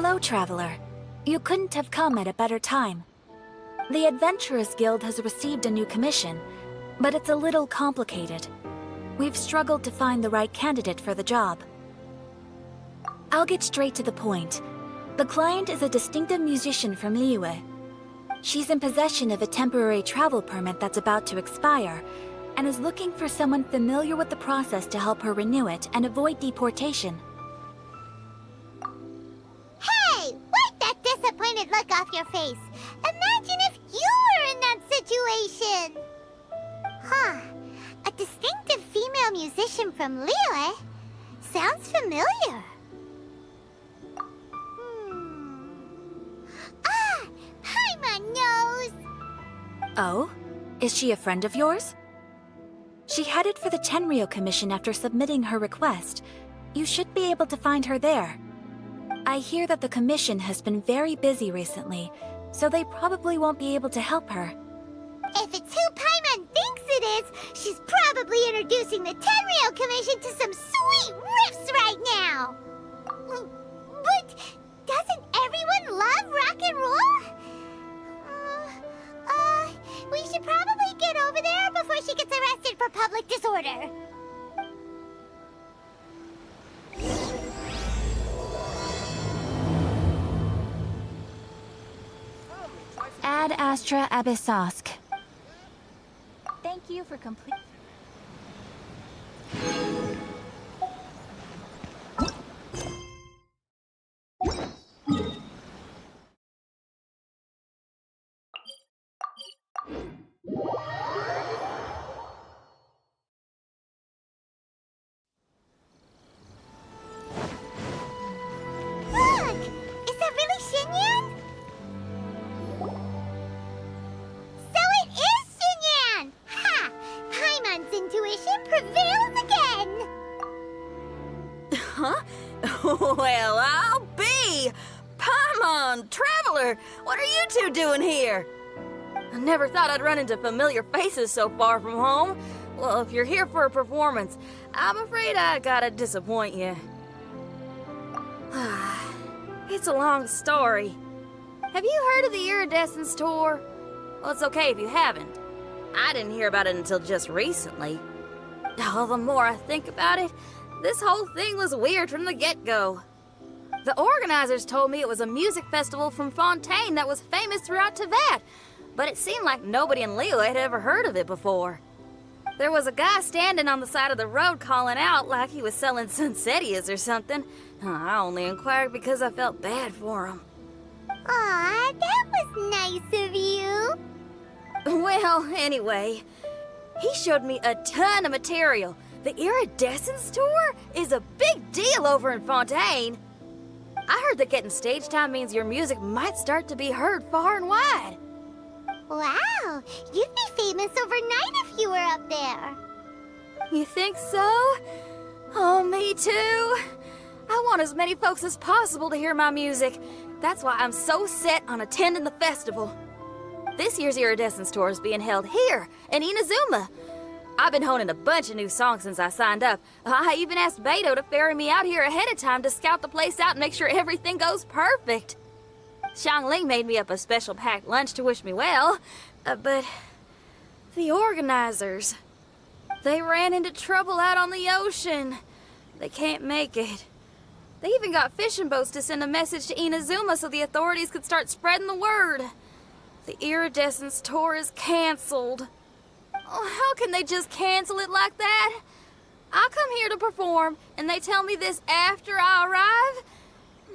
Hello, traveler. You couldn't have come at a better time. The Adventurers Guild has received a new commission, but it's a little complicated. We've struggled to find the right candidate for the job. I'll get straight to the point. The client is a distinctive musician from Liyue. She's in possession of a temporary travel permit that's about to expire, and is looking for someone familiar with the process to help her renew it and avoid deportation. Hey! Wipe that disappointed look off your face! Imagine if you were in that situation! Huh. A distinctive female musician from Liyue? Sounds familiar. Ah! Paimon knows! Oh? Is she a friend of yours? She headed for the Tenryou Commission after submitting her request. You should be able to find her there. I hear that the commission has been very busy recently, so they probably won't be able to help her. If it's who Paimon thinks it is, she's probably introducing the Tenryou Commission to some sweet riffs right now! But doesn't everyone love rock and roll? We should probably get over there before she gets arrested for public disorder. Ad Astra Abyssosk. Thank you for complete. Look! Is that really Xinyan? So it is Xinyan! Ha! Paimon's intuition prevails again! Huh? Well, I'll be! Paimon, Traveler, what are you two doing here? I never thought I'd run into familiar faces so far from home. Well, if you're here for a performance, I'm afraid I gotta disappoint you. It's a long story. Have you heard of the Iridescence Tour? Well, it's okay if you haven't. I didn't hear about it until just recently. Oh, the more I think about it, this whole thing was weird from the get-go. The organizers told me it was a music festival from Fontaine that was famous throughout Teyvat, but it seemed like nobody in Liyue had ever heard of it before. There was a guy standing on the side of the road calling out like he was selling Sunsetias or something. I only inquired because I felt bad for him. Aw, that was nice of you. Well, anyway, he showed me a ton of material. The Iridescence Tour is a big deal over in Fontaine. I heard that getting stage time means your music might start to be heard far and wide. Wow, you'd be famous overnight if you were up there. You think so? Oh, me too. I want as many folks as possible to hear my music. That's why I'm so set on attending the festival. This year's Iridescence Tour is being held here in Inazuma. I've been honing a bunch of new songs since I signed up. I even asked Beto to ferry me out here ahead of time to scout the place out and make sure everything goes perfect. Xiangling made me up a special packed lunch to wish me well, but the organizers, they ran into trouble out on the ocean. They can't make it. They even got fishing boats to send a message to Inazuma so the authorities could start spreading the word. The Iridescence Tour is canceled. Oh, how can they just cancel it like that? I come here to perform, and they tell me this after I arrive?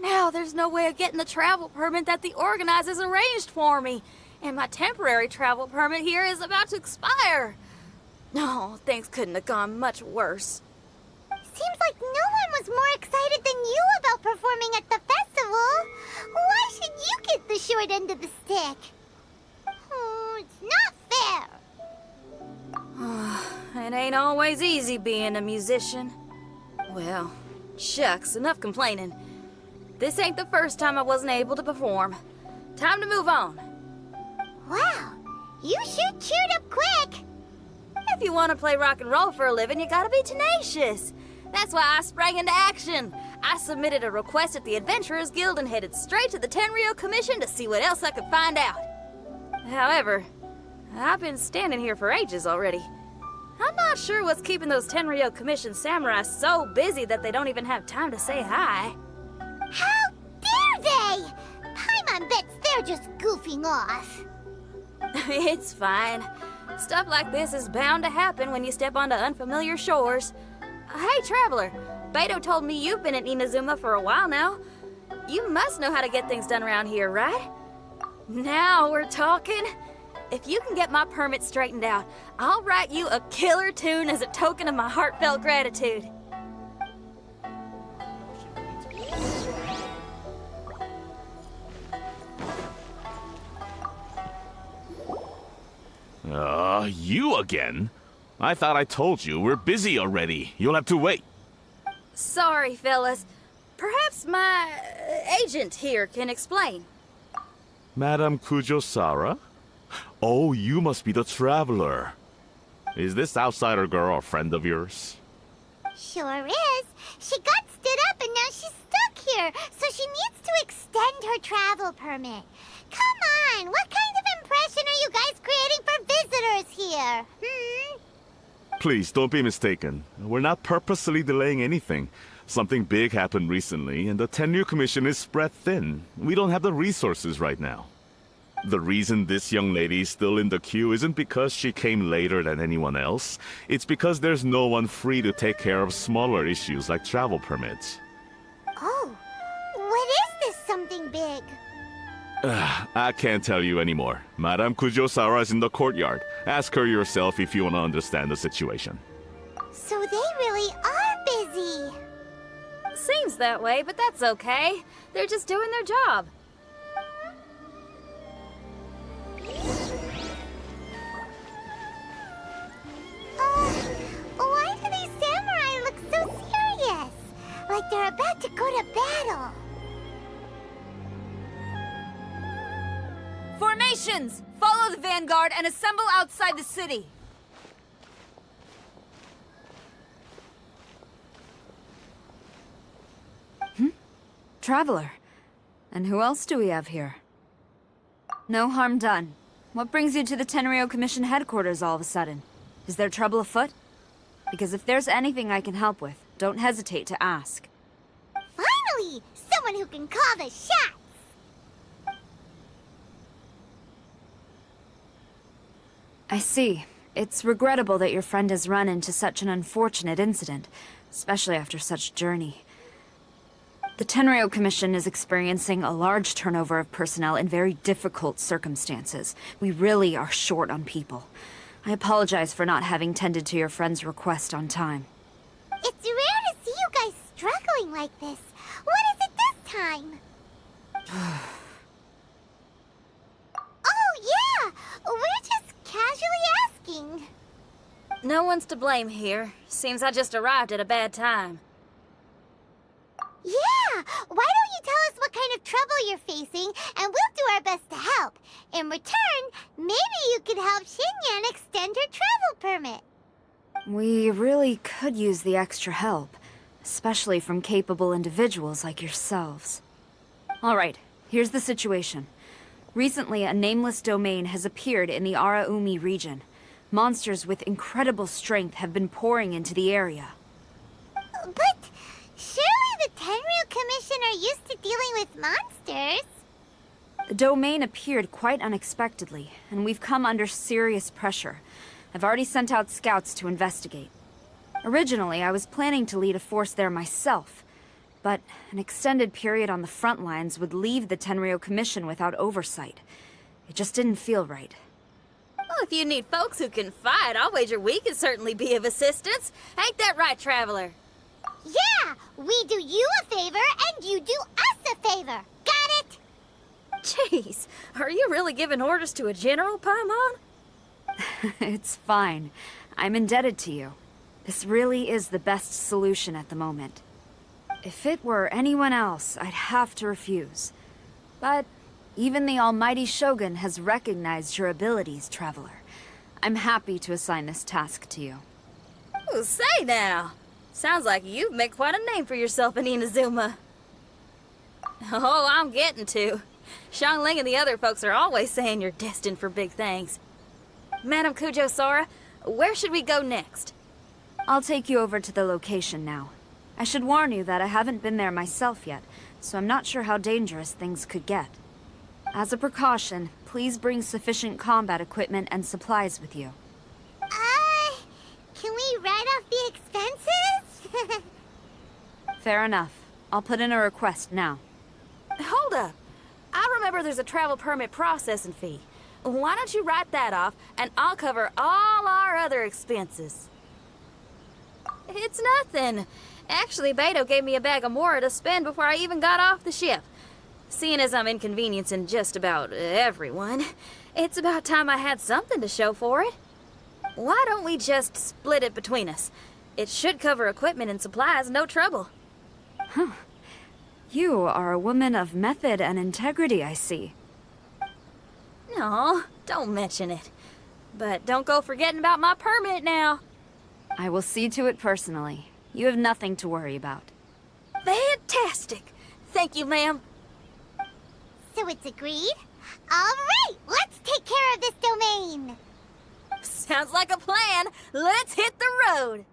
Now there's no way of getting the travel permit that the organizers arranged for me, and my temporary travel permit here is about to expire. No, things couldn't have gone much worse. Seems like no one was more excited than you about performing at the festival. Why should you get the short end of the stick? It's not fair. It ain't always easy being a musician. Well, shucks, enough complaining. This ain't the first time I wasn't able to perform. Time to move on. Wow, you sure cheered up quick. If you want to play rock and roll for a living, you gotta be tenacious. That's why I sprang into action. I submitted a request at the Adventurers Guild and headed straight to the Tenryou Commission to see what else I could find out. However, I've been standing here for ages already. I'm not sure what's keeping those Tenryou Commission samurai so busy that they don't even have time to say hi. How dare they? Paimon bets they're just goofing off. It's fine. Stuff like this is bound to happen when you step onto unfamiliar shores. Hey, Traveler, Beto told me you've been in Inazuma for a while now. You must know how to get things done around here, right? Now we're talking. If you can get my permit straightened out, I'll write you a killer tune as a token of my heartfelt gratitude. You again? I thought I told you, we're busy already. You'll have to wait. Sorry, fellas. Perhaps my agent here can explain. Madame Kujosara? Oh, you must be the traveler. Is this outsider girl a friend of yours? Sure is. She got stood up and now she's stuck here, so she needs to extend her travel permit. Come on, what kind of impression are you guys creating for visitors here? Please, don't be mistaken. We're not purposely delaying anything. Something big happened recently, and the Tenryou Commission is spread thin. We don't have the resources right now. The reason this young lady is still in the queue isn't because she came later than anyone else. It's because there's no one free to take care of smaller issues like travel permits. Oh, what is this something big? I can't tell you anymore. Madame Kujosara is in the courtyard. Ask her yourself if you want to understand the situation. So they really are busy. Seems that way, but that's okay. They're just doing their job. Why do these samurai look so serious? Like they're about to go to battle. Formations! Follow the vanguard and assemble outside the city. Traveler. And who else do we have here? No harm done. What brings you to the Tenryou Commission headquarters all of a sudden? Is there trouble afoot? Because if there's anything I can help with, don't hesitate to ask. Finally! Someone who can call the shots! I see. It's regrettable that your friend has run into such an unfortunate incident, especially after such a journey. The Tenryou Commission is experiencing a large turnover of personnel in very difficult circumstances. We really are short on people. I apologize for not having tended to your friend's request on time. It's rare to see you guys struggling like this. What is it this time? Oh, yeah! We're just casually asking. No one's to blame here. Seems I just arrived at a bad time. Yeah! Why don't you tell us what kind of trouble you're facing, and we'll do our best to help. In return, maybe you could help Xinyan extend her travel permit. We really could use the extra help, especially from capable individuals like yourselves. Alright, here's the situation. Recently, a nameless domain has appeared in the Araumi region. Monsters with incredible strength have been pouring into the area. But surely the Tenryou Commission are used to dealing with monsters. The domain appeared quite unexpectedly, and we've come under serious pressure. I've already sent out scouts to investigate. Originally, I was planning to lead a force there myself, but an extended period on the front lines would leave the Tenryou Commission without oversight. It just didn't feel right. Well, if you need folks who can fight, I'll wager we can certainly be of assistance. Ain't that right, Traveler? Yeah! We do you a favor, and you do us a favor. Got it? Jeez, are you really giving orders to a general, Paimon? It's fine. I'm indebted to you. This really is the best solution at the moment. If it were anyone else, I'd have to refuse. But even the almighty Shogun has recognized your abilities, Traveler. I'm happy to assign this task to you. Oh, say now. Sounds like you've made quite a name for yourself in Inazuma. Oh, I'm getting to. Xiangling and the other folks are always saying you're destined for big things. Madam Kujo Sora, where should we go next? I'll take you over to the location now. I should warn you that I haven't been there myself yet, so I'm not sure how dangerous things could get. As a precaution, please bring sufficient combat equipment and supplies with you. Can we write off the expenses? Fair enough. I'll put in a request now. Hold up. I remember there's a travel permit processing fee. Why don't you write that off, and I'll cover all our other expenses. It's nothing. Actually, Beto gave me a bag of Mora to spend before I even got off the ship. Seeing as I'm inconveniencing just about everyone, it's about time I had something to show for it. Why don't we just split it between us? It should cover equipment and supplies, no trouble. You are a woman of method and integrity, I see. No, don't mention it. But don't go forgetting about my permit now. I will see to it personally. You have nothing to worry about. Fantastic. Thank you, ma'am. So it's agreed? Alright, let's take care of this domain! Sounds like a plan. Let's hit the road.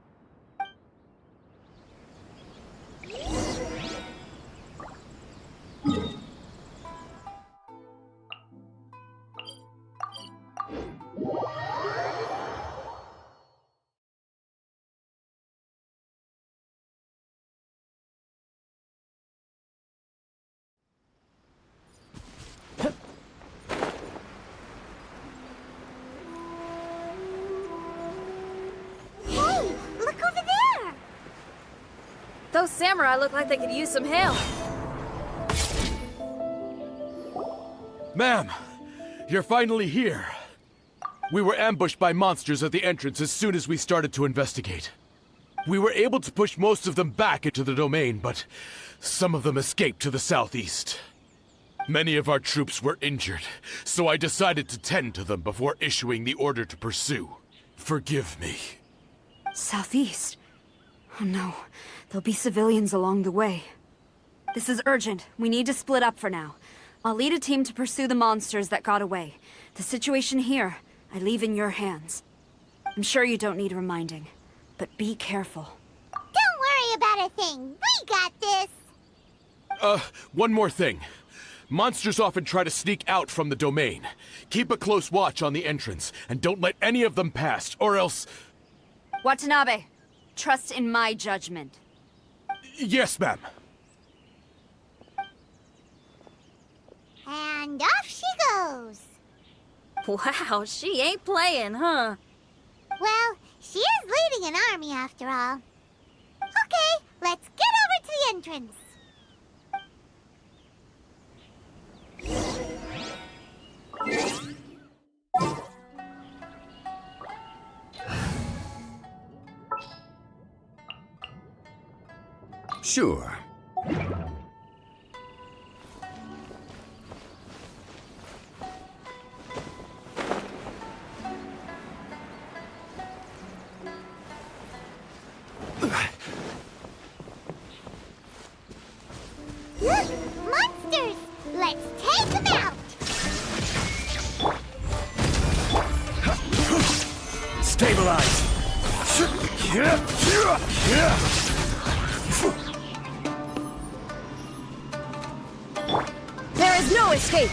Hey, look over there! Those samurai look like they could use some help. Ma'am, you're finally here. We were ambushed by monsters at the entrance as soon as we started to investigate. We were able to push most of them back into the domain, but some of them escaped to the southeast. Many of our troops were injured, so I decided to tend to them before issuing the order to pursue. Forgive me. Southeast? Oh no, there'll be civilians along the way. This is urgent. We need to split up for now. I'll lead a team to pursue the monsters that got away. The situation here, I leave in your hands. I'm sure you don't need reminding, but be careful. Don't worry about a thing. We got this. One more thing. Monsters often try to sneak out from the domain. Keep a close watch on the entrance, and don't let any of them pass, or else... Watanabe, trust in my judgment. Yes, ma'am. And off she goes. Wow, she ain't playing, huh? Well, she is leading an army after all. Okay, let's get over to the entrance. Sure. Look, monsters! Let's take them out! Stabilize! There is no escape.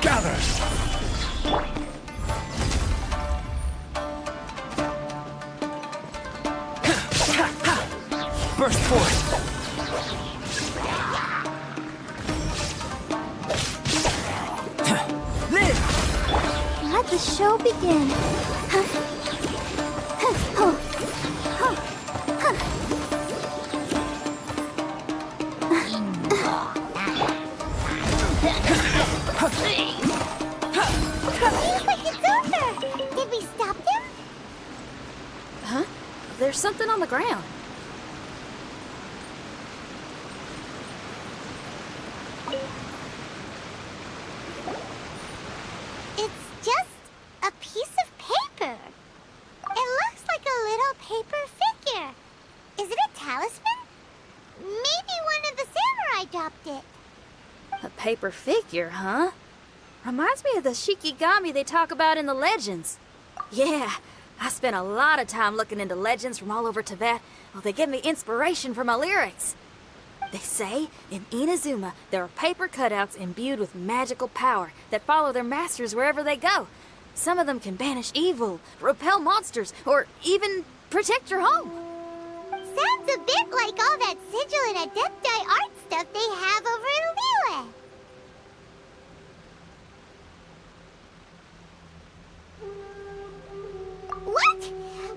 Gather! Burst forth! Live! Let the show begin. Seems like it's over. Did we stop them? Huh? There's something on the ground. It's dropped it. A paper figure, huh? Reminds me of the Shikigami they talk about in the legends. Yeah, I spent a lot of time looking into legends from all over Tibet. Well, they give me inspiration for my lyrics. They say in Inazuma there are paper cutouts imbued with magical power that follow their masters wherever they go. Some of them can banish evil, repel monsters, or even protect your home. Sounds a bit like all that sigil and adepti art stuff they have over in Liyue. What?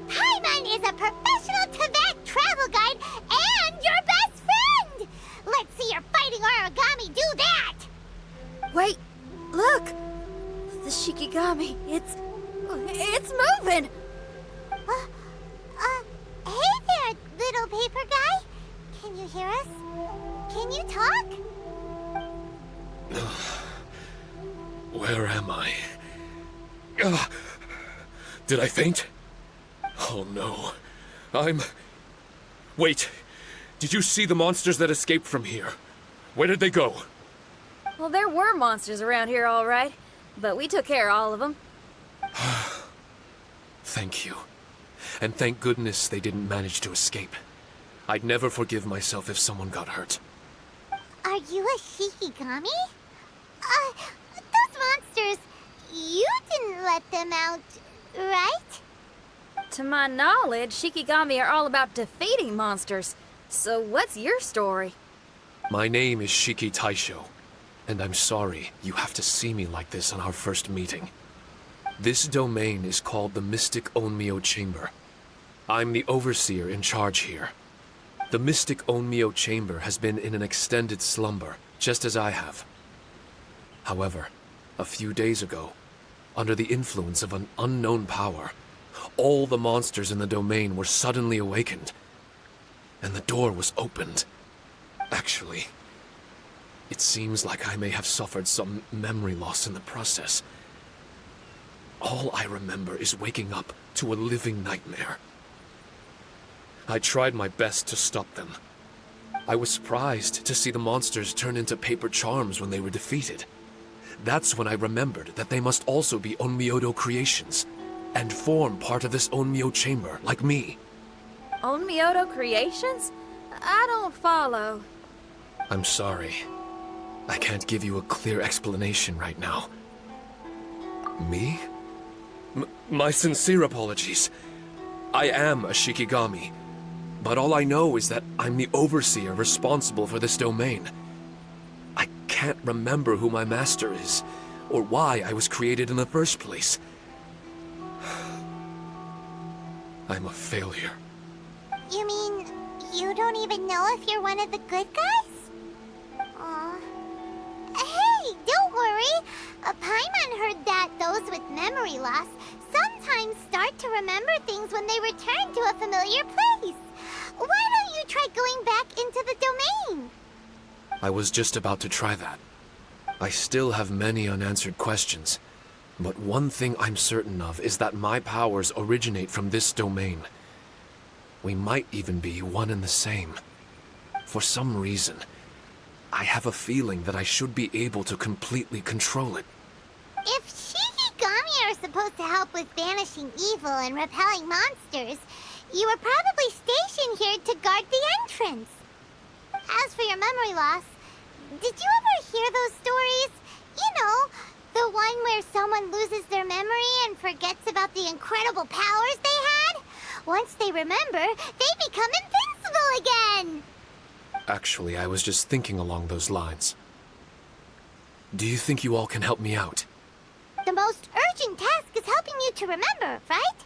Paimon is a professional Tibet travel guide and your best friend! Let's see your fighting origami do that! Wait, look! The Shikigami, it's moving! Hey there, little paper guy. Can you hear us? Can you talk? Where am I? Ugh. Did I faint? Oh no. Wait. Did you see the monsters that escaped from here? Where did they go? Well, there were monsters around here, all right. But we took care of all of them. Thank you. And thank goodness they didn't manage to escape. I'd never forgive myself if someone got hurt. Are you a Shikigami? Those monsters, you didn't let them out, right? To my knowledge, Shikigami are all about defeating monsters. So what's your story? My name is Shiki Taisho, and I'm sorry you have to see me like this on our first meeting. This domain is called the Mystic Onmyo Chamber. I'm the overseer in charge here. The Mystic Onmyo Chamber has been in an extended slumber, just as I have. However, a few days ago, under the influence of an unknown power, all the monsters in the domain were suddenly awakened, and the door was opened. Actually, it seems like I may have suffered some memory loss in the process. All I remember is waking up to a living nightmare. I tried my best to stop them. I was surprised to see the monsters turn into paper charms when they were defeated. That's when I remembered that they must also be Onmyodo creations, and form part of this Onmyo chamber, like me. Onmyodo creations? I don't follow. I'm sorry. I can't give you a clear explanation right now. Me? My sincere apologies. I am a Shikigami, but all I know is that I'm the overseer responsible for this domain. I can't remember who my master is, or why I was created in the first place. I'm a failure. You mean you don't even know if you're one of the good guys? Aw. Hey, don't worry. Paimon heard that those with memory loss sometimes start to remember things when they return to a familiar place. Why don't you try going back into the domain? I was just about to try that. I still have many unanswered questions, but one thing I'm certain of is that my powers originate from this domain. We might even be one and the same. For some reason, I have a feeling that I should be able to completely control it. If Shikigami are supposed to help with banishing evil and repelling monsters, you were probably stationed here to guard the entrance. As for your memory loss, did you ever hear those stories? You know, the one where someone loses their memory and forgets about the incredible powers they had? Once they remember, they become invincible again! Actually, I was just thinking along those lines. Do you think you all can help me out? The most urgent task is helping you to remember, right?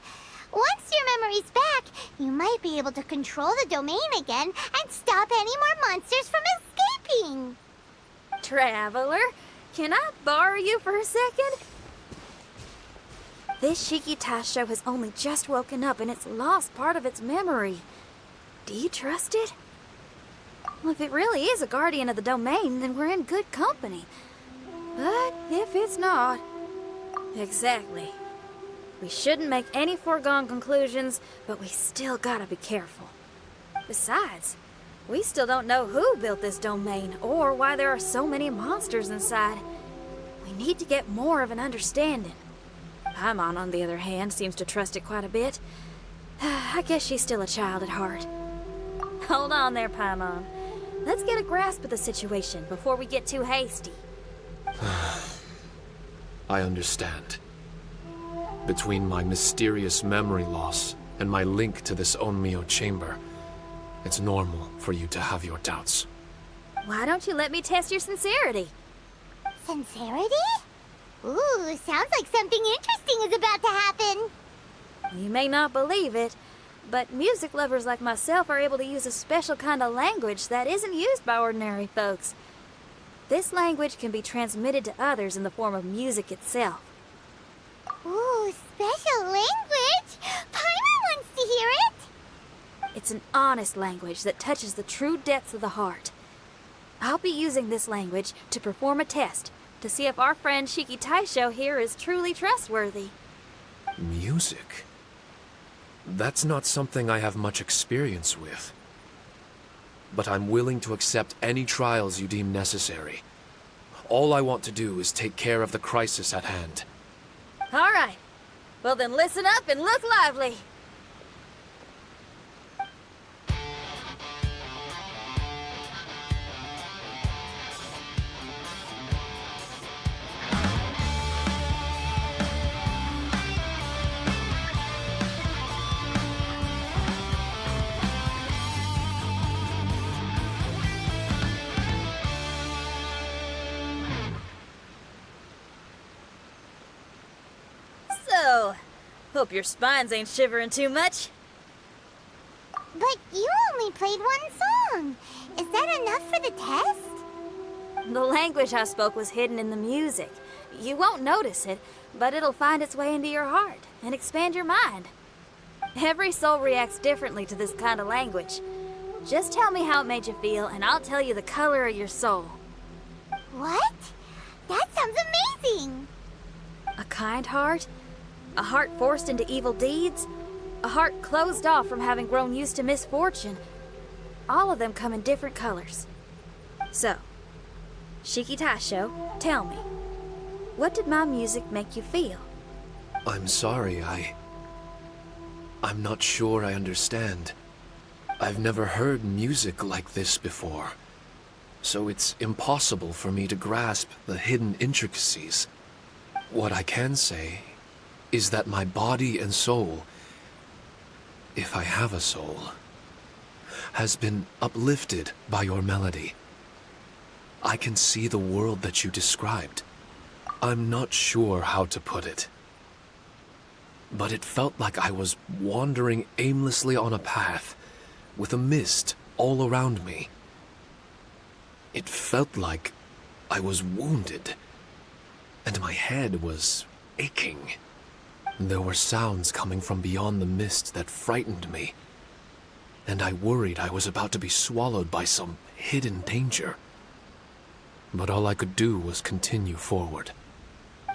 Once your memory's back, you might be able to control the domain again and stop any more monsters from escaping. Traveler, can I borrow you for a second? This Shiki Taisho has only just woken up and it's lost part of its memory. Do you trust it? Well, if it really is a guardian of the domain, then we're in good company. But if it's not... Exactly. We shouldn't make any foregone conclusions, but we still gotta be careful. Besides, We still don't know who built this domain, or why there are so many monsters inside. We need to get more of an understanding. Paimon, on the other hand, seems to trust it quite a bit. I guess she's still a child at heart. Hold on there, Paimon. Let's get a grasp of the situation before we get too hasty. I understand. Between my mysterious memory loss and my link to this Onmyo chamber, it's normal for you to have your doubts. Why don't you let me test your sincerity? Sincerity? Ooh, sounds like something interesting is about to happen. You may not believe it, but music lovers like myself are able to use a special kind of language that isn't used by ordinary folks. This language can be transmitted to others in the form of music itself. Ooh, special language? Paimon wants to hear it. It's an honest language that touches the true depths of the heart. I'll be using this language to perform a test to see if our friend Shiki Taisho here is truly trustworthy. Music? That's not something I have much experience with. But I'm willing to accept any trials you deem necessary. All I want to do is take care of the crisis at hand. All right. Well then listen up and look lively. So, hope your spines ain't shivering too much. But you only played one song. Is that enough for the test? The language I spoke was hidden in the music. You won't notice it, but it'll find its way into your heart and expand your mind. Every soul reacts differently to this kind of language. Just tell me how it made you feel, and I'll tell you the color of your soul. What? That sounds amazing. A kind heart? A heart forced into evil deeds? A heart closed off from having grown used to misfortune? All of them come in different colors. So, Shiki Taisho, tell me, what did my music make you feel? I'm sorry, I'm not sure I understand. I've never heard music like this before, so it's impossible for me to grasp the hidden intricacies. What I can say is that my body and soul, if I have a soul, has been uplifted by your melody. I can see the world that you described. I'm not sure how to put it, but it felt like I was wandering aimlessly on a path with a mist all around me. It felt like I was wounded, and my head was aching. There were sounds coming from beyond the mist that frightened me, and I worried I was about to be swallowed by some hidden danger. But all I could do was continue forward.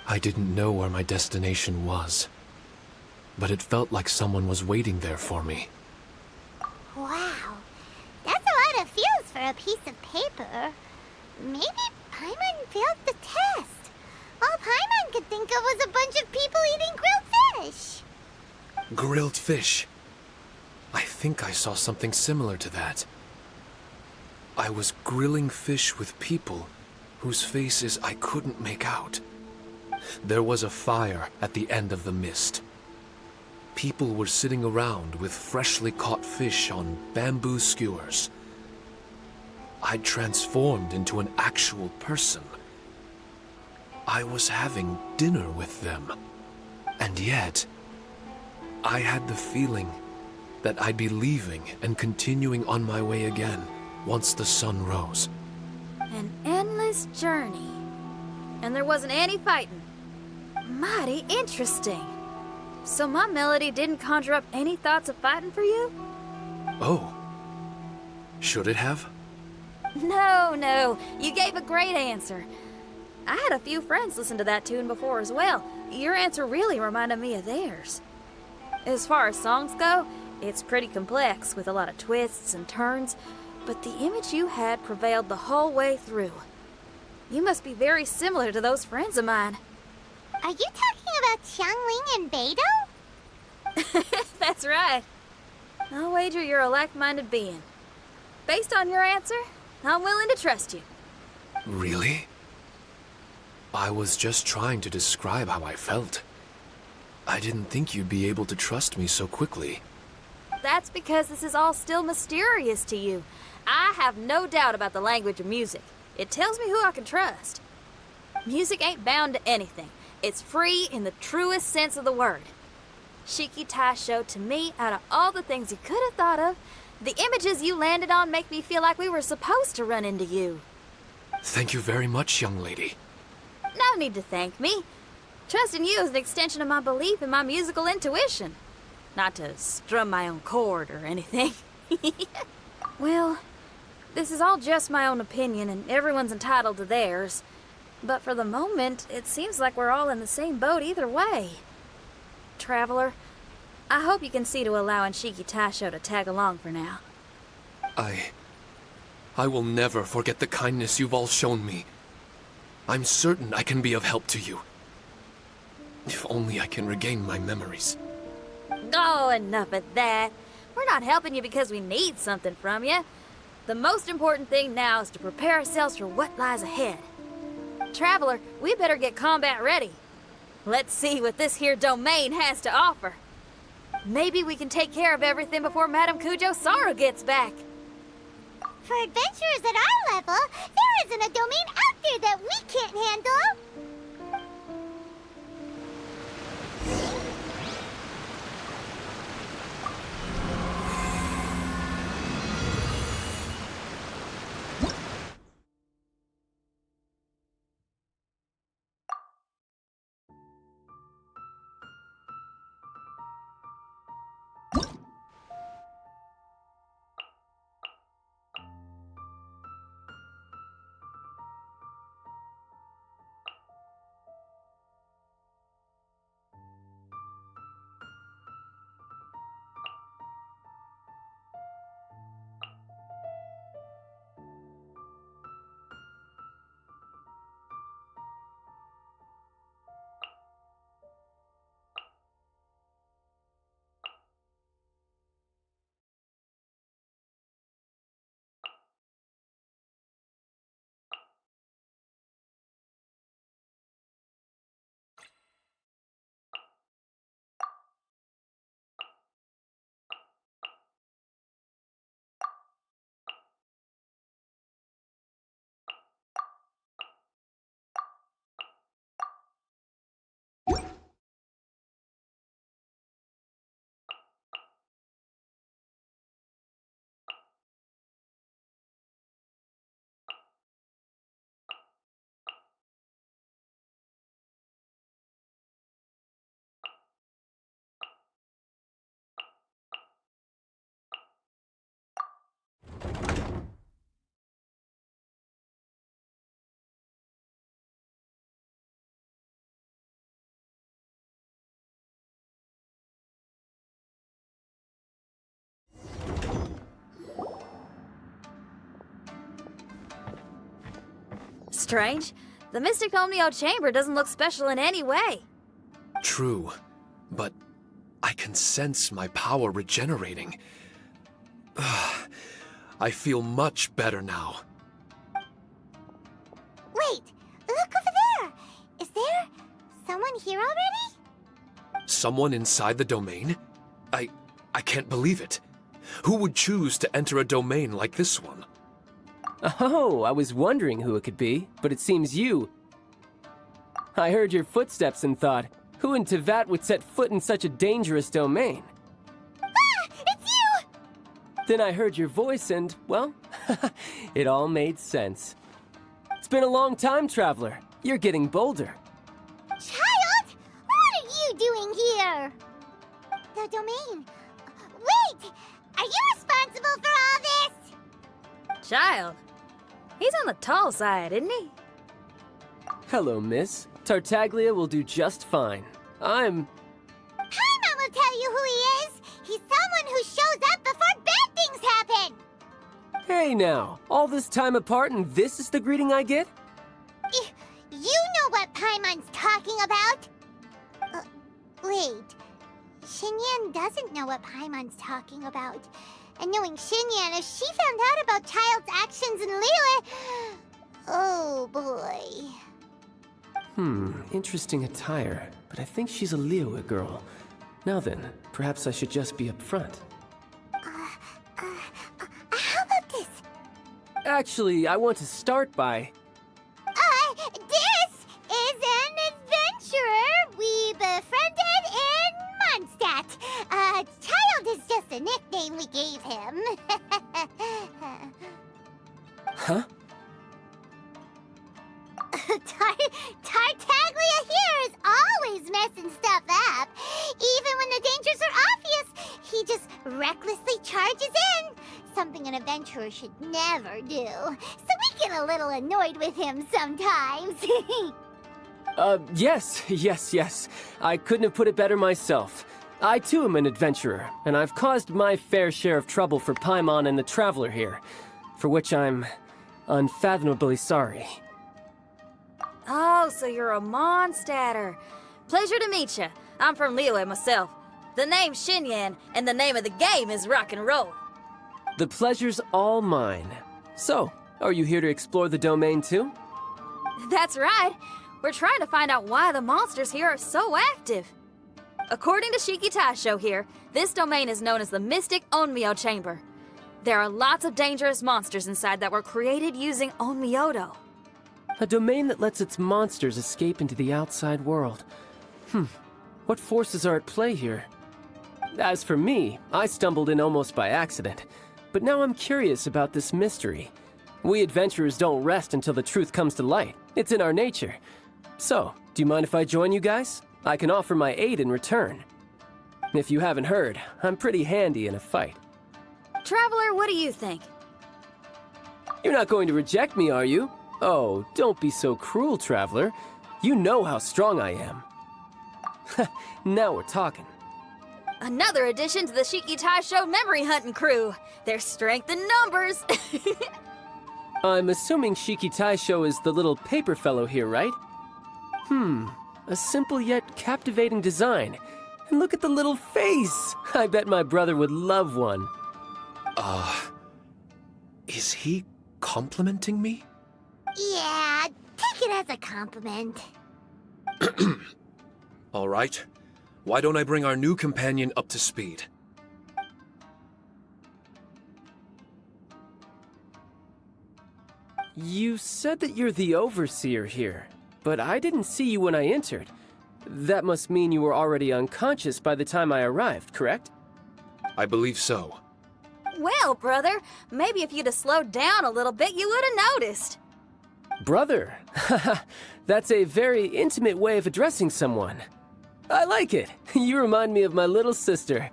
I didn't know where my destination was, but it felt like someone was waiting there for me. Wow. That's a lot of feels for a piece of paper. Maybe Paimon failed the test. All Paimon could think of was a bunch of people eating grilled fish. Grilled fish. I think I saw something similar to that. I was grilling fish with people whose faces I couldn't make out. There was a fire at the end of the mist. People were sitting around with freshly caught fish on bamboo skewers. I'd transformed into an actual person. I was having dinner with them. And yet, I had the feeling that I'd be leaving and continuing on my way again once the sun rose. An endless journey. And there wasn't any fighting. Mighty interesting. So my melody didn't conjure up any thoughts of fighting for you? Oh. Should it have? No. You gave a great answer. I had a few friends listen to that tune before as well. Your answer really reminded me of theirs. As far as songs go, it's pretty complex with a lot of twists and turns, but the image you had prevailed the whole way through. You must be very similar to those friends of mine. Are you talking about Xiangling and Beidou? That's right. I'll wager you're a like-minded being. Based on your answer, I'm willing to trust you. Really? I was just trying to describe how I felt. I didn't think you'd be able to trust me so quickly. That's because this is all still mysterious to you. I have no doubt about the language of music. It tells me who I can trust. Music ain't bound to anything. It's free in the truest sense of the word. Shiki Taisho, to me, out of all the things you could have thought of, the images you landed on make me feel like we were supposed to run into you. Thank you very much, young lady. No need to thank me. Trusting you is an extension of my belief in my musical intuition. Not to strum my own chord or anything. Well, this is all just my own opinion, and everyone's entitled to theirs. But for the moment, it seems like we're all in the same boat either way. Traveler, I hope you can see to allowing Shiki Taisho to tag along for now. I will never forget the kindness you've all shown me. I'm certain I can be of help to you. If only I can regain my memories. Oh, enough of that. We're not helping you because we need something from you. The most important thing now is to prepare ourselves for what lies ahead. Traveler, we better get combat ready. Let's see what this here domain has to offer. Maybe we can take care of everything before Madame Kujo Saru gets back. For adventurers at our level, there isn't a domain out there that we can't handle. Strange. The Mystic Omnio Chamber doesn't look special in any way. True, but I can sense my power regenerating. I feel much better now. Wait, look over there! Is there someone here already? Someone inside the domain? I can't believe it. Who would choose to enter a domain like this one? Oh, I was wondering who it could be, but it seems you. I heard your footsteps and thought, who in Tevat would set foot in such a dangerous domain? Ah! It's you! Then I heard your voice and, well, it all made sense. It's been a long time, Traveler. You're getting bolder. Child! What are you doing here? The domain. Wait! Are you responsible for all this? Child. He's on the tall side, isn't he? Hello, miss. Tartaglia will do just fine. Paimon will tell you who he is. He's someone who shows up before bad things happen. way now! All this time apart and this is the greeting I get? You know what Paimon's talking about? Wait. Xinyan doesn't know what Paimon's talking about. And knowing Xinyan, if she found out about Child's actions in Liyue... Oh, boy. Interesting attire. But I think she's a Liyue girl. Now then, perhaps I should just be upfront. How about this? Actually, I want to start by... This is an adventurer we befriended in Mondstadt. Child is just a nickname we gave him. Huh? Tartaglia here is always messing stuff up. Even when the dangers are obvious, he just recklessly charges in. Something an adventurer should never do. So we get a little annoyed with him sometimes. Yes. I couldn't have put it better myself. I too am an adventurer, and I've caused my fair share of trouble for Paimon and the Traveler here, for which I'm unfathomably sorry. Oh, so you're a Mondstadter. Pleasure to meet you. I'm from Liyue myself. The name's Xinyan, and the name of the game is rock and roll. The pleasure's all mine. So, are you here to explore the domain too? That's right. We're trying to find out why the monsters here are so active. According to Shiki Taisho here, this domain is known as the Mystic Onmyo Chamber. There are lots of dangerous monsters inside that were created using Onmyodo. A domain that lets its monsters escape into the outside world. What forces are at play here? As for me, I stumbled in almost by accident. But now I'm curious about this mystery. We adventurers don't rest until the truth comes to light. It's in our nature. So, do you mind if I join you guys? I can offer my aid in return. If you haven't heard, I'm pretty handy in a fight. Traveler, what do you think? You're not going to reject me, are you? Oh, don't be so cruel, Traveler. You know how strong I am. Now we're talking. Another addition to the Shiki Taisho memory hunting crew. There's strength in numbers. I'm assuming Shiki Taisho is the little paper fellow here, right? A simple yet captivating design. And look at the little face! I bet my brother would love one. Is he complimenting me? Yeah, take it as a compliment. All right. Why don't I bring our new companion up to speed? You said that you're the overseer here, but I didn't see you when I entered. That must mean you were already unconscious by the time I arrived, correct? I believe so. Well, brother, maybe if you'd have slowed down a little bit, you would have noticed. Brother? That's a very intimate way of addressing someone. I like it. You remind me of my little sister.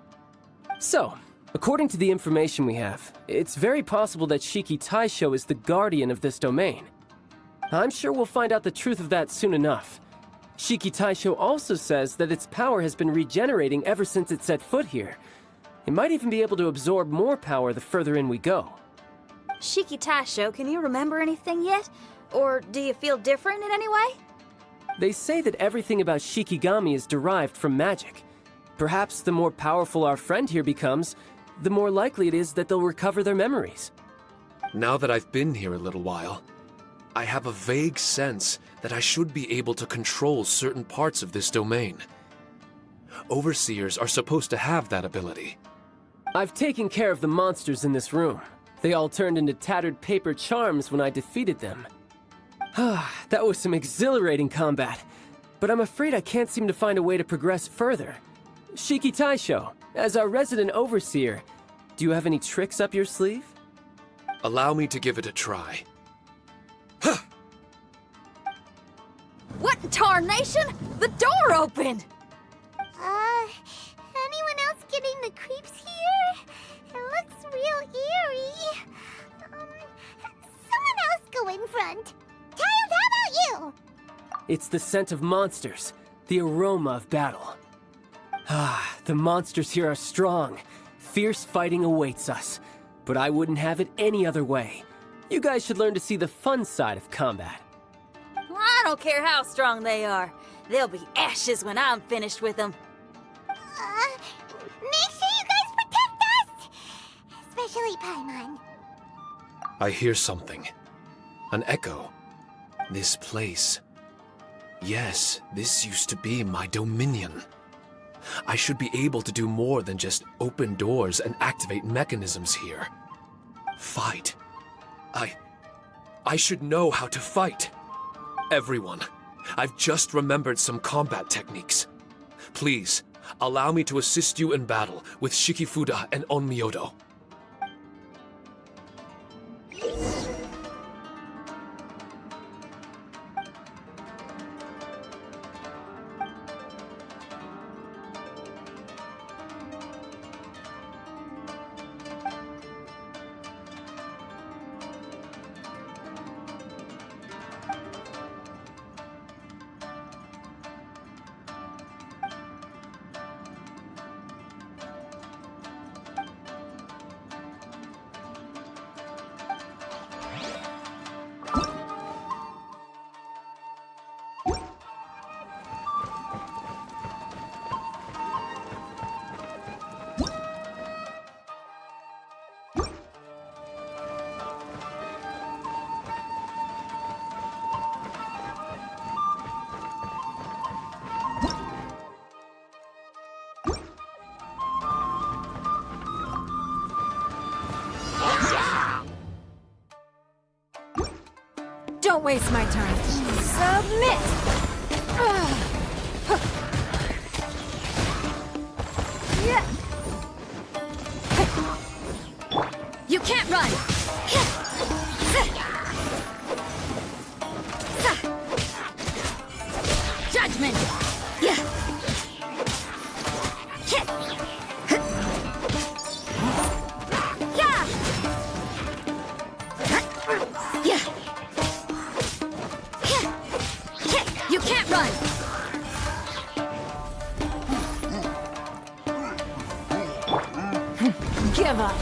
So, according to the information we have, it's very possible that Shiki Taisho is the guardian of this domain. I'm sure we'll find out the truth of that soon enough. Shiki Taisho also says that its power has been regenerating ever since it set foot here. It might even be able to absorb more power the further in we go. Shiki Taisho, can you remember anything yet? Or do you feel different in any way? They say that everything about Shikigami is derived from magic. Perhaps the more powerful our friend here becomes, the more likely it is that they'll recover their memories. Now that I've been here a little while, I have a vague sense that I should be able to control certain parts of this domain. Overseers are supposed to have that ability. I've taken care of the monsters in this room. They all turned into tattered paper charms when I defeated them. That was some exhilarating combat, but I'm afraid I can't seem to find a way to progress further. Shiki Taisho, as our resident overseer, do you have any tricks up your sleeve? Allow me to give it a try. What in tarnation? The door opened! Anyone else getting the creeps here? It looks real eerie. Someone else go in front. Child, how about you? It's the scent of monsters, the aroma of battle. The monsters here are strong. Fierce fighting awaits us. but I wouldn't have it any other way. You guys should learn to see the fun side of combat. Well, I don't care how strong they are. They'll be ashes when I'm finished with them. Make sure you guys protect us! Especially Paimon. I hear something. An echo. This place. Yes, this used to be my dominion. I should be able to do more than just open doors and activate mechanisms here. Fight. I should know how to fight. Everyone, I've just remembered some combat techniques. Please, allow me to assist you in battle with Shikifuda and Onmyodo. Don't waste my time. Submit! Yeah. You can't run! Judgment! Yeah. You can't run! Give up!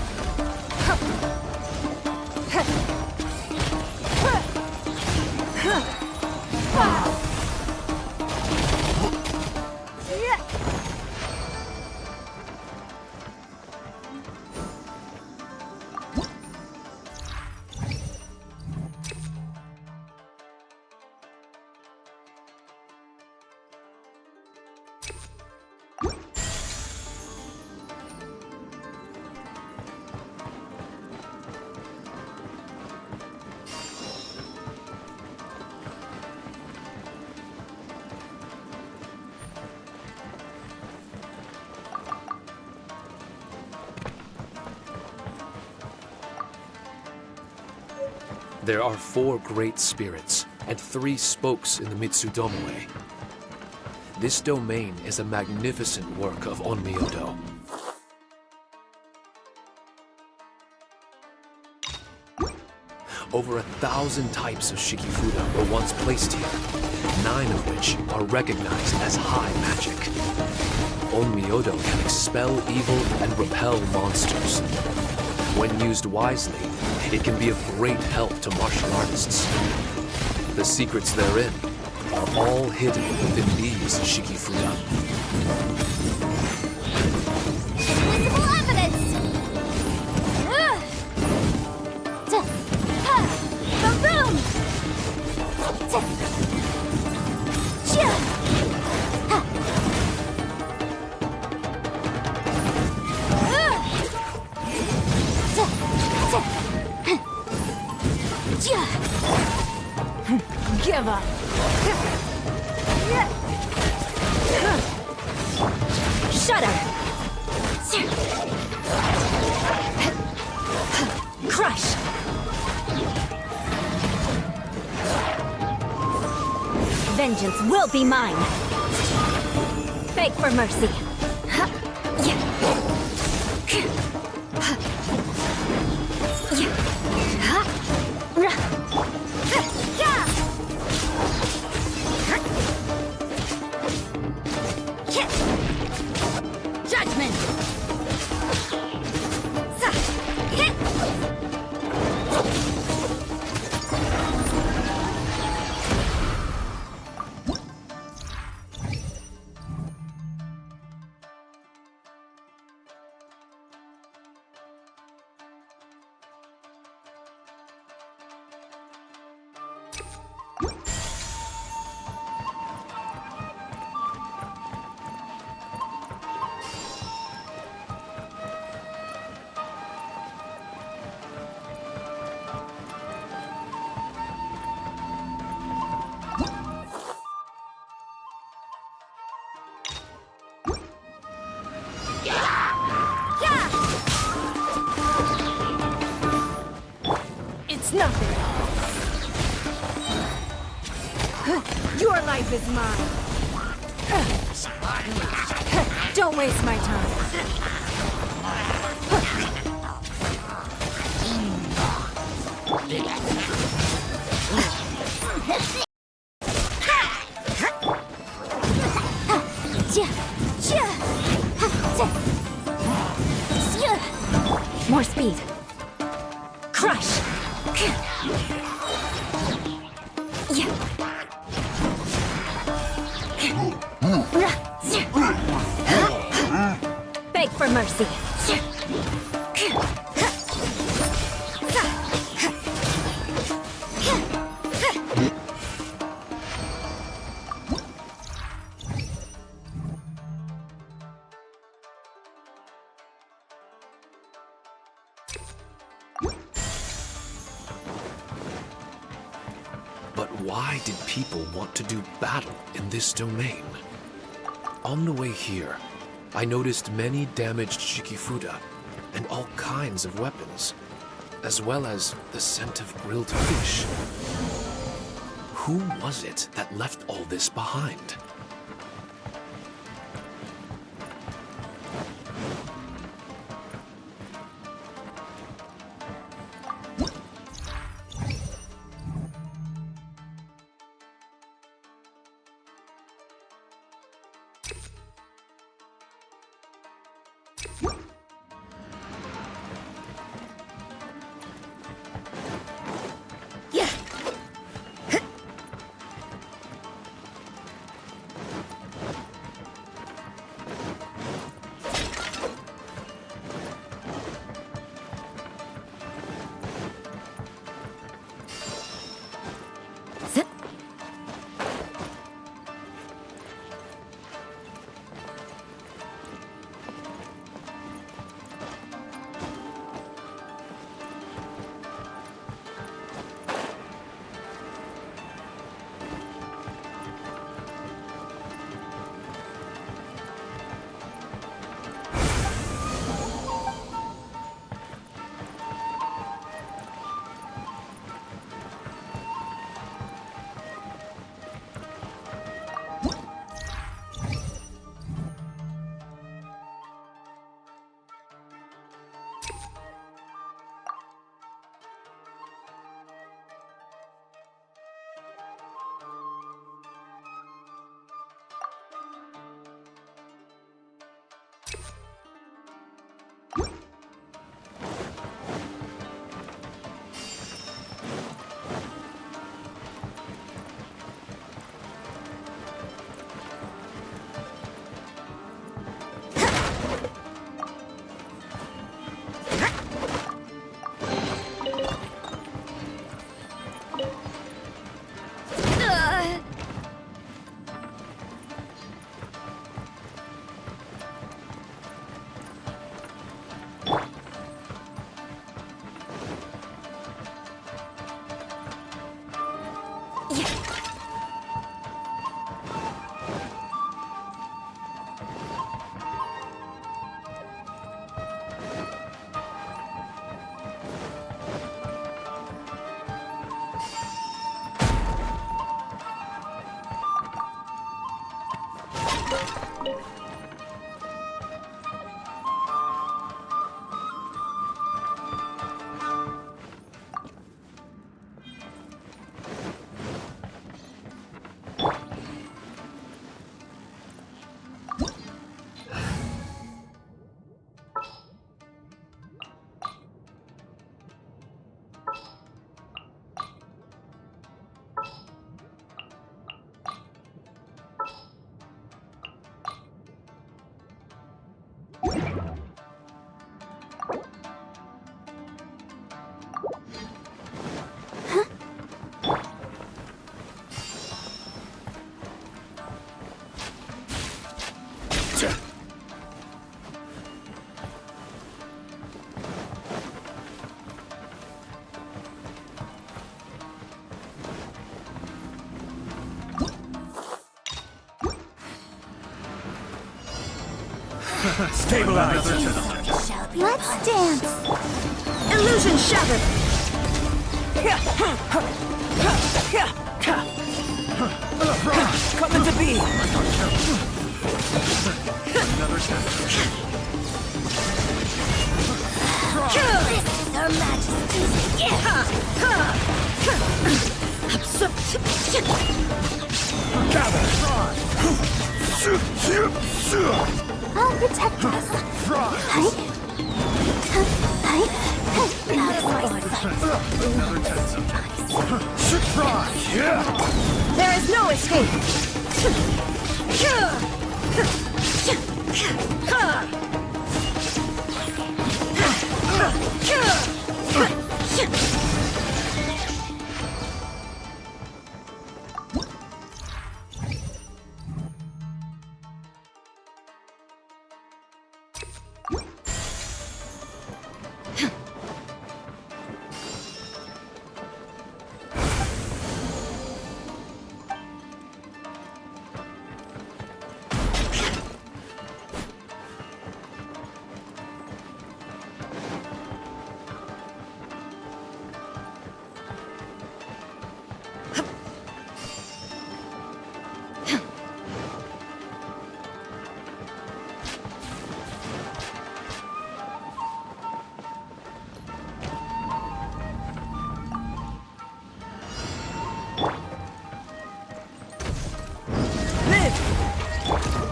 There are 4 great spirits and 3 spokes in the Mitsudomue. This domain is a magnificent work of Onmyodo. Over 1,000 types of Shikifuda were once placed here, 9 of which are recognized as high magic. Onmyodo can expel evil and repel monsters. When used wisely, it can be of great help to martial artists. The secrets therein are all hidden within these Shikifuda. Invisible evidence! Boom! Give up! Shudder! Crush! Vengeance will be mine! Beg for mercy! Judgment! Your life is mine. Don't waste my time. More speed. Crush! Beg for mercy. But why did people want to do battle in this domain? On the way here, I noticed many damaged Shikifuda and all kinds of weapons, as well as the scent of grilled fish. Who was it that left all this behind? Stabilize. Let's dance. Illusion shattered! I'll protect us. There is no escape!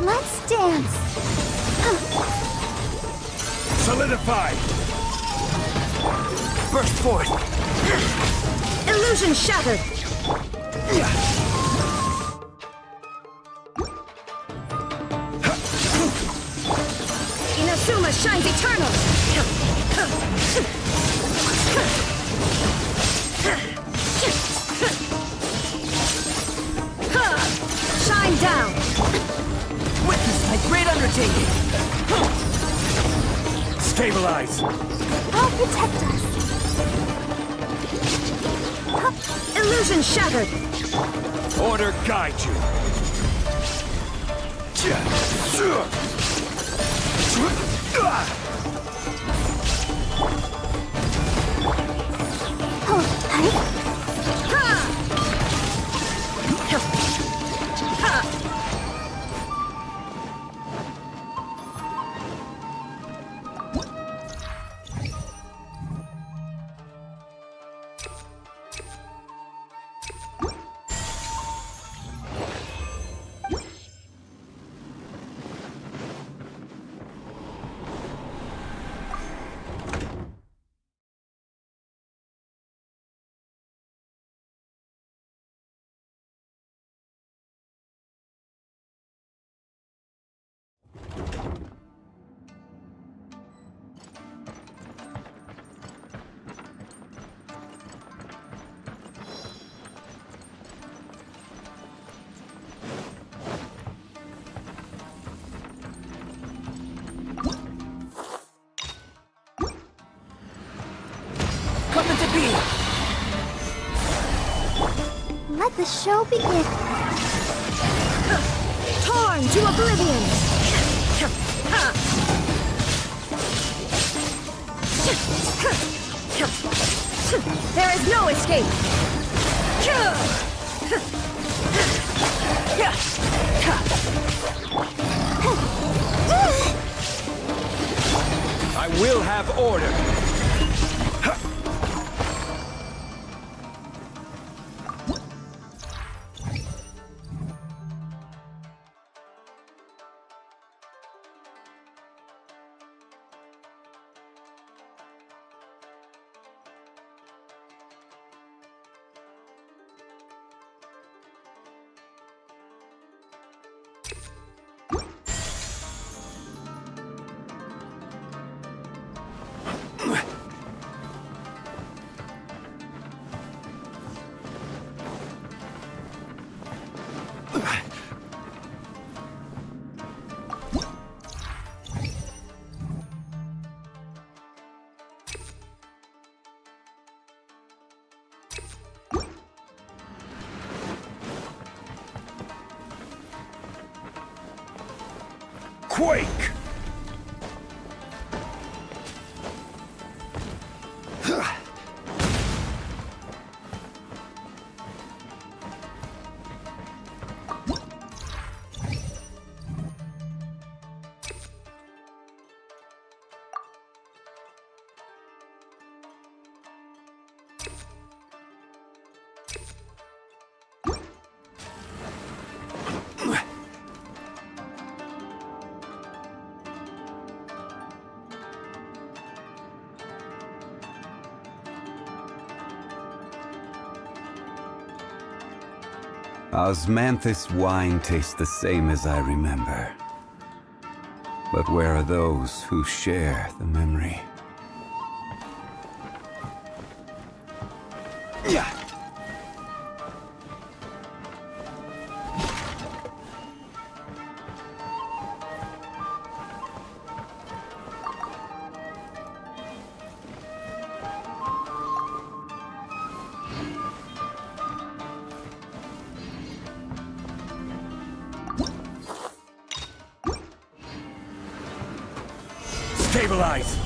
Let's dance. Solidify! Burst forth! Illusion shattered! Inazuma shines eternal! Shine down! Witness my great undertaking! Stabilize! I'll protect us. Illusion shattered! Order guide you! Come into being! Let the show begin. Torn to oblivion! There is no escape! I will have order! Quake! Osmanthus wine tastes the same as I remember. But where are those who share the memory? Yeah. Stabilize!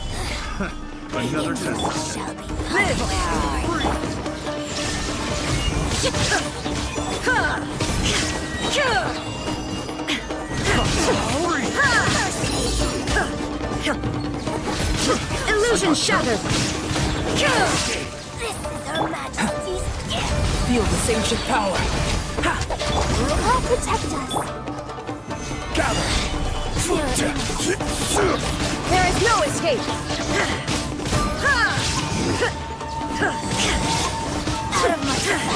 Another test. Illusion shattered! This is Her Majesty's gift. Feel the sanctioned power. Help protect us. There is no escape! Out of my sight.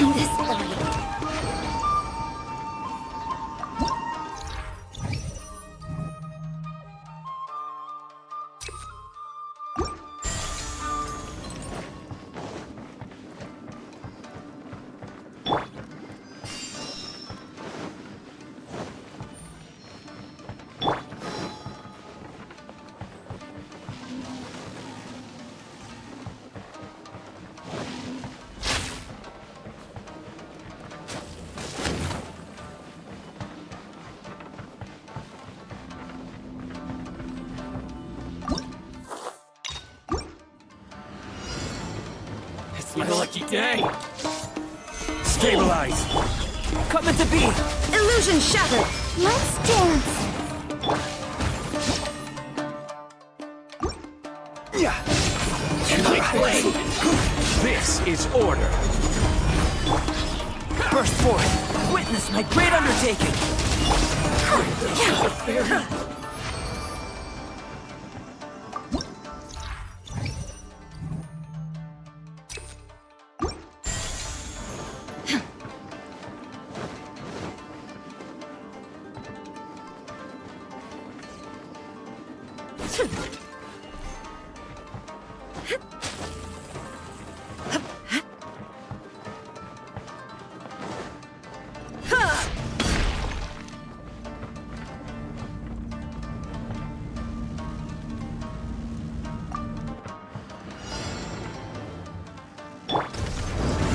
This way. It's my lucky day. Stabilize. Coming to be. Illusion shattered! Let's dance. This is order. Burst forth. Witness my great undertaking.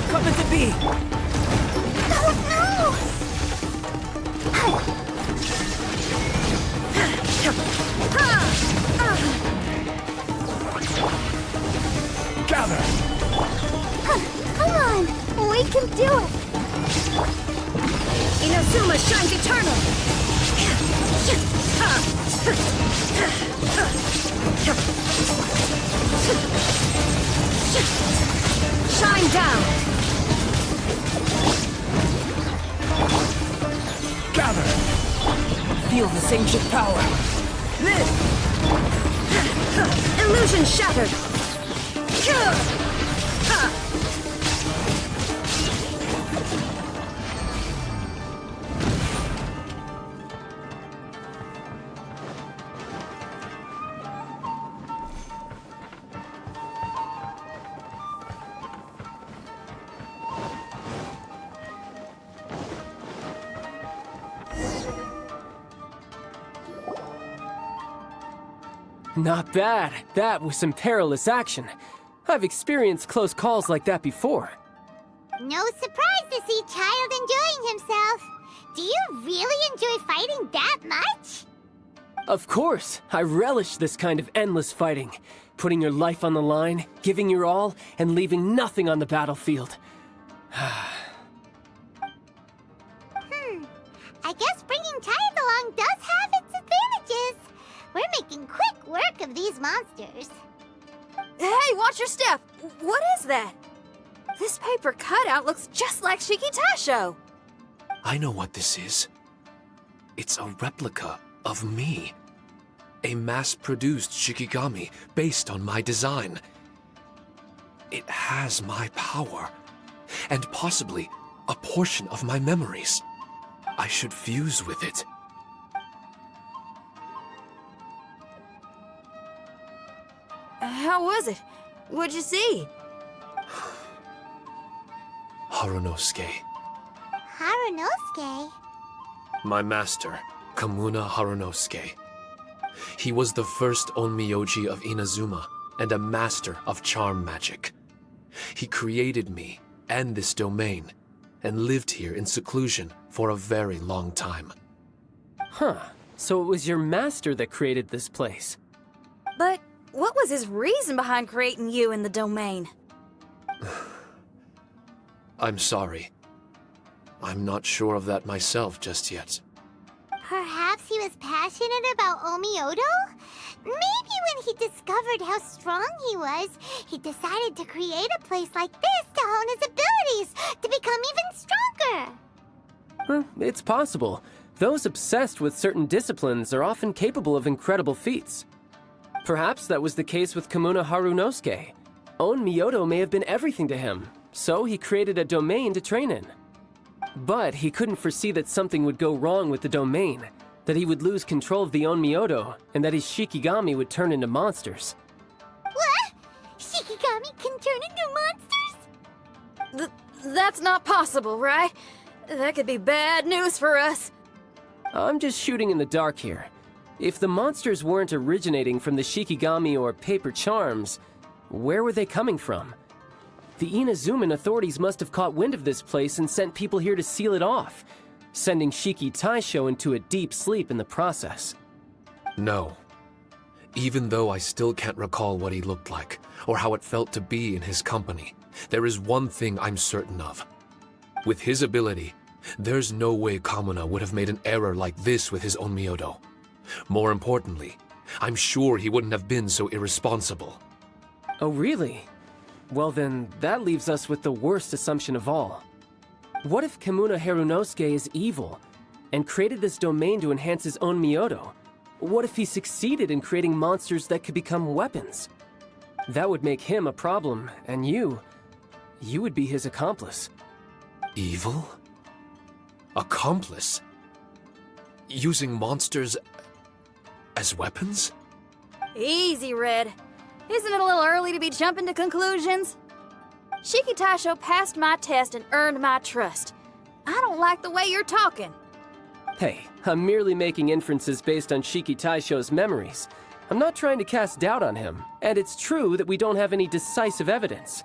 Coming to be. Gather. Come on, we can do it. Inazuma shines eternal! Shine down! Gather. Feel this ancient power. Live. Illusion shattered! Not bad. That was some perilous action. I've experienced close calls like that before. No surprise to see Child enjoying himself. Do you really enjoy fighting that much? Of course. I relish this kind of endless fighting. Putting your life on the line, giving your all, and leaving nothing on the battlefield. I guess bringing Child along does have its advantages. We're making quick work of these monsters. Hey, watch your step! What is that? This paper cutout looks just like Shiki Taisho. I know what this is. It's a replica of me. A mass-produced Shikigami based on my design. It has my power, and possibly a portion of my memories. I should fuse with it. How was it? What'd you see? Harunosuke. Harunosuke? My master, Kamuna Harunosuke. He was the first Onmyoji of Inazuma and a master of charm magic. He created me and this domain and lived here in seclusion for a very long time. Huh. So it was your master that created this place. But what was his reason behind creating you in the domain? I'm sorry. I'm not sure of that myself just yet. Perhaps he was passionate about Omiodo? Maybe when he discovered how strong he was, he decided to create a place like this to hone his abilities, to become even stronger. It's possible. Those obsessed with certain disciplines are often capable of incredible feats. Perhaps that was the case with Kamuna Harunosuke. Onmyodo may have been everything to him, so he created a domain to train in. But he couldn't foresee that something would go wrong with the domain, that he would lose control of the Onmyodo, and that his Shikigami would turn into monsters. What? Shikigami can turn into monsters? That's not possible, right? That could be bad news for us. I'm just shooting in the dark here. If the monsters weren't originating from the Shikigami or paper charms, where were they coming from? The Inazuman authorities must have caught wind of this place and sent people here to seal it off, sending Shiki Taisho into a deep sleep in the process. No. Even though I still can't recall what he looked like, or how it felt to be in his company, there is one thing I'm certain of. With his ability, there's no way Kamuna would have made an error like this with his Onmyodo. More importantly, I'm sure he wouldn't have been so irresponsible. Oh, really? Well then, that leaves us with the worst assumption of all. What if Kamuna Harunosuke is evil, and created this domain to enhance his own Myoto? What if he succeeded in creating monsters that could become weapons? That would make him a problem, and you would be his accomplice. Evil? Accomplice? Using monsters as weapons? Easy, Red. Isn't it a little early to be jumping to conclusions? Shiki Taisho passed my test and earned my trust. I don't like the way you're talking. Hey, I'm merely making inferences based on Shiki Taisho's memories. I'm not trying to cast doubt on him, and it's true that we don't have any decisive evidence.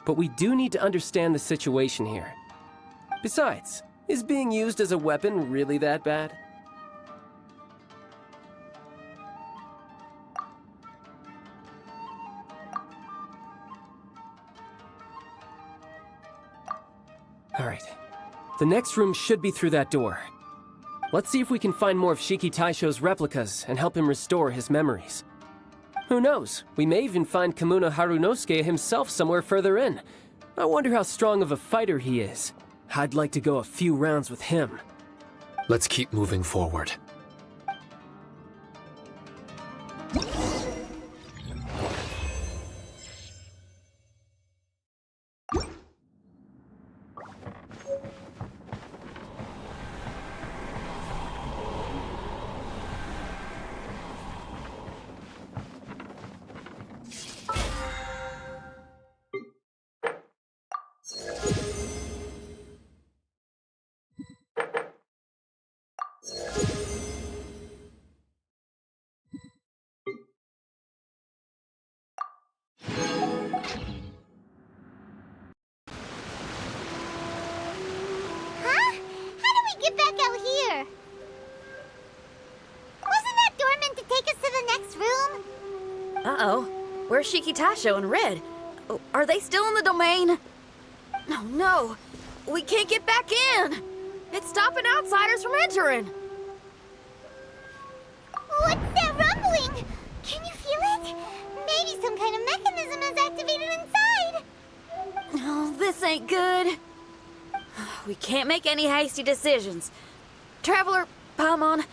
But we do need to understand the situation here. Besides, is being used as a weapon really that bad? Alright. The next room should be through that door. Let's see if we can find more of Shiki Taisho's replicas and help him restore his memories. Who knows? We may even find Kamuna Harunosuke himself somewhere further in. I wonder how strong of a fighter he is. I'd like to go a few rounds with him. Let's keep moving forward. Huh? How do we get back out here? Wasn't that door meant to take us to the next room? Uh-oh. Where's Shiki Taisho and Red? Oh, are they still in the domain? Oh, no. We can't get back in. It's stopping outsiders from entering. What's that rumbling? Can you feel it? Maybe some kind of mechanism is activated inside. Oh, this ain't good. We can't make any hasty decisions. Traveler, Paimon,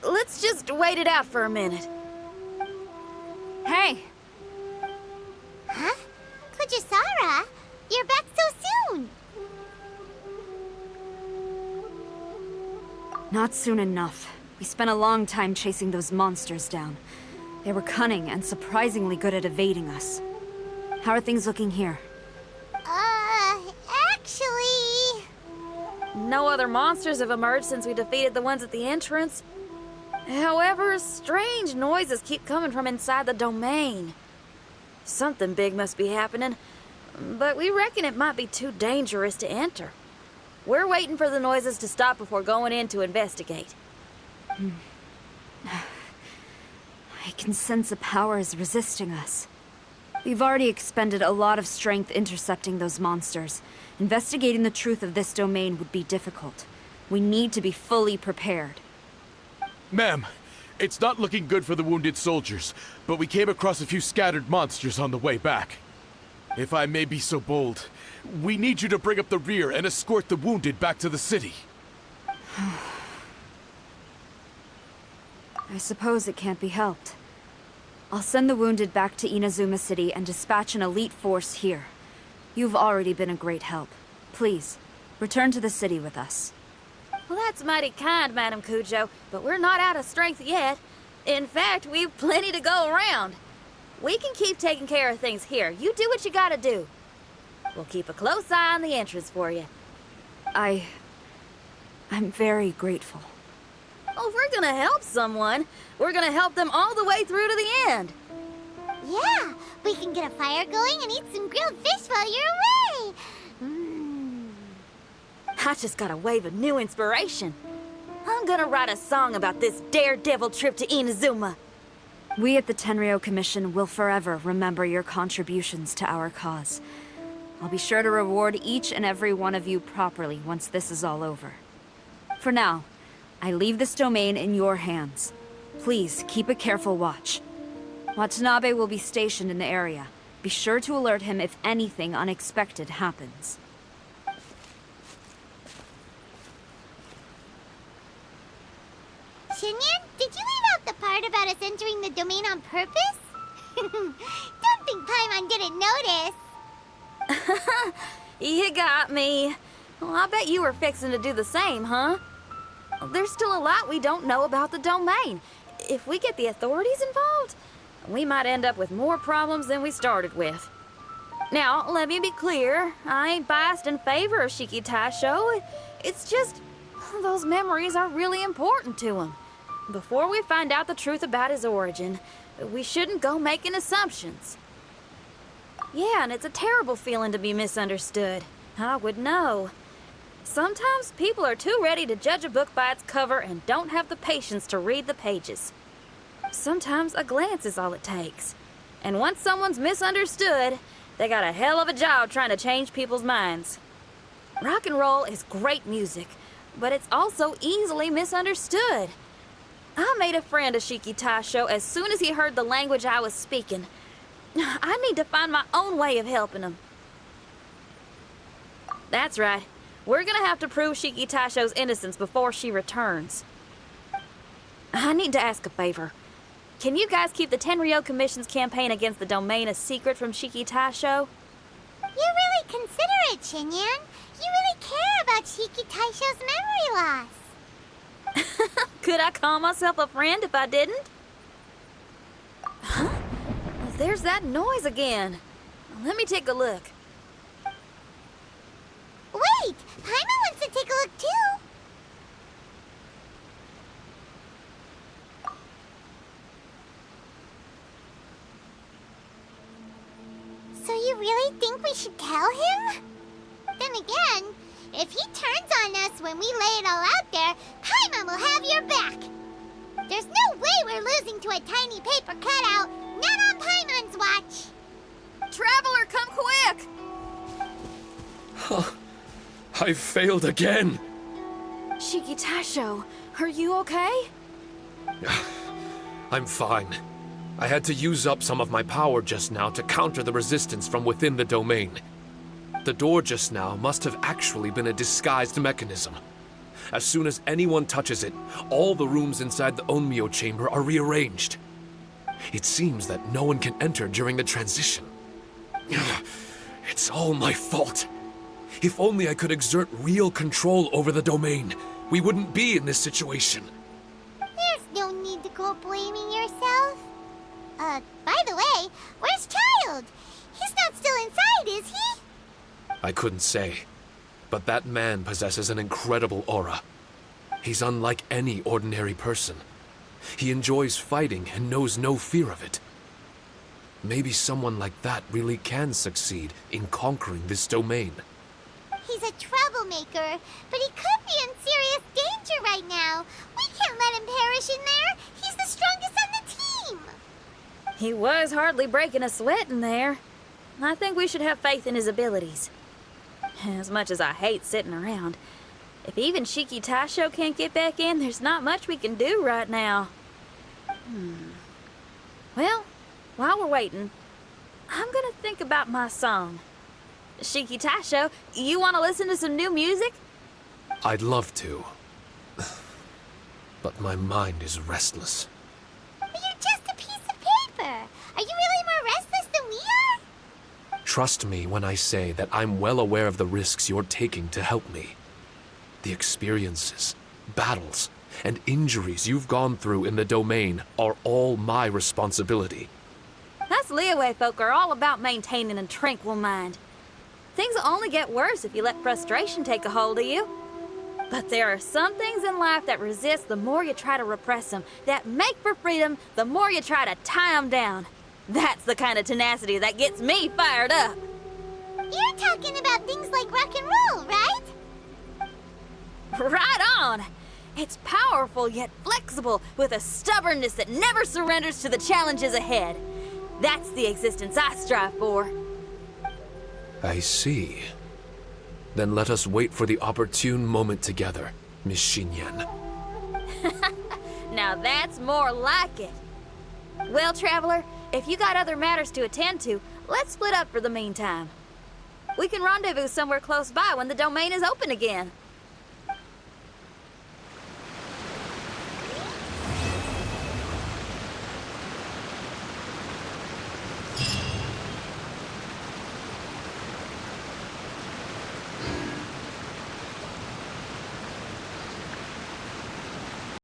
let's Let's just wait it out for a minute. Hey! Huh? Kujisara, you're back so soon. Not soon enough. We spent a long time chasing those monsters down. They were cunning and surprisingly good at evading us. How are things looking here? Actually... No other monsters have emerged since we defeated the ones at the entrance. However, strange noises keep coming from inside the domain. Something big must be happening, but we reckon it might be too dangerous to enter. We're waiting for the noises to stop before going in to investigate. I can sense a power is resisting us. We've already expended a lot of strength intercepting those monsters. Investigating the truth of this domain would be difficult. We need to be fully prepared. Ma'am, it's not looking good for the wounded soldiers, but we came across a few scattered monsters on the way back. If I may be so bold, we need you to bring up the rear and escort the wounded back to the city. I suppose it can't be helped. I'll send the wounded back to Inazuma City and dispatch an elite force here. You've already been a great help. Please, return to the city with us. Well, that's mighty kind, Madam Cujo, but we're not out of strength yet. In fact, we've plenty to go around. We can keep taking care of things here. You do what you gotta do. We'll keep a close eye on the entrance for you. I'm very grateful. Oh, if we're gonna help someone, we're gonna help them all the way through to the end. Yeah, we can get a fire going and eat some grilled fish while you're away. I just got a wave of new inspiration. I'm gonna write a song about this daredevil trip to Inazuma. We at the Tenryou Commission will forever remember your contributions to our cause. I'll be sure to reward each and every one of you properly once this is all over. For now, I leave this domain in your hands. Please keep a careful watch. Watanabe will be stationed in the area. Be sure to alert him if anything unexpected happens. Shinyan, did you leave out the part about us entering the domain on purpose? Don't think Paimon didn't notice. You got me. Well, I bet you were fixing to do the same, huh? There's still a lot we don't know about the domain. If we get the authorities involved, we might end up with more problems than we started with. Now, let me be clear. I ain't biased in favor of Shiki Taisho. It's just, those memories are really important to him. Before we find out the truth about his origin, we shouldn't go making assumptions. Yeah, and it's a terrible feeling to be misunderstood. I would know. Sometimes people are too ready to judge a book by its cover and don't have the patience to read the pages. Sometimes a glance is all it takes. And once someone's misunderstood, they got a hell of a job trying to change people's minds. Rock and roll is great music, but it's also easily misunderstood. I made a friend of Shiki Taisho as soon as he heard the language I was speaking. I need to find my own way of helping him. That's right. We're gonna have to prove Shiki Taisho's innocence before she returns. I need to ask a favor. Can you guys keep the Tenryou Commission's campaign against the domain a secret from Shiki Taisho? You're really considerate, Shinyan. You really care about Shiki Taisho's memory loss. Could I call myself a friend if I didn't? Huh? There's that noise again. Let me take a look. Wait! Paimon wants to take a look too! So you really think we should tell him? Then again, if he turns on us when we lay it all out there, Paimon will have your back! There's no way we're losing to a tiny paper cutout, not on Paimon's watch! Traveler, come quick! I failed again. Shiki Taisho, are you okay? I'm fine. I had to use up some of my power just now to counter the resistance from within the domain. The door just now must have actually been a disguised mechanism. As soon as anyone touches it, all the rooms inside the Onmyo chamber are rearranged. It seems that no one can enter during the transition. It's all my fault. If only I could exert real control over the domain, we wouldn't be in this situation. There's no need to go blaming yourself. By the way, where's Child? He's not still inside, is he? I couldn't say, but that man possesses an incredible aura. He's unlike any ordinary person. He enjoys fighting and knows no fear of it. Maybe someone like that really can succeed in conquering this domain. He's a troublemaker, but he could be in serious danger right now. We can't let him perish in there. He's the strongest on the team. He was hardly breaking a sweat in there. I think we should have faith in his abilities. As much as I hate sitting around, if even Shiki Taisho can't get back in, there's not much we can do right now. Well, while we're waiting, I'm gonna think about my song. Shiki Taisho, you want to listen to some new music? I'd love to. But my mind is restless. But you're just a piece of paper. Are you really more restless than we are? Trust me when I say that I'm well aware of the risks you're taking to help me. The experiences, battles, and injuries you've gone through in the domain are all my responsibility. Us Liyue folk are all about maintaining a tranquil mind. Things will only get worse if you let frustration take a hold of you. But there are some things in life that resist the more you try to repress them, that make for freedom the more you try to tie them down. That's the kind of tenacity that gets me fired up. You're talking about things like rock and roll, right? Right on! It's powerful yet flexible, with a stubbornness that never surrenders to the challenges ahead. That's the existence I strive for. I see. Then let us wait for the opportune moment together, Miss Xinyan. Now that's more like it. Well, Traveler, if you got other matters to attend to, let's split up for the meantime. We can rendezvous somewhere close by when the domain is open again.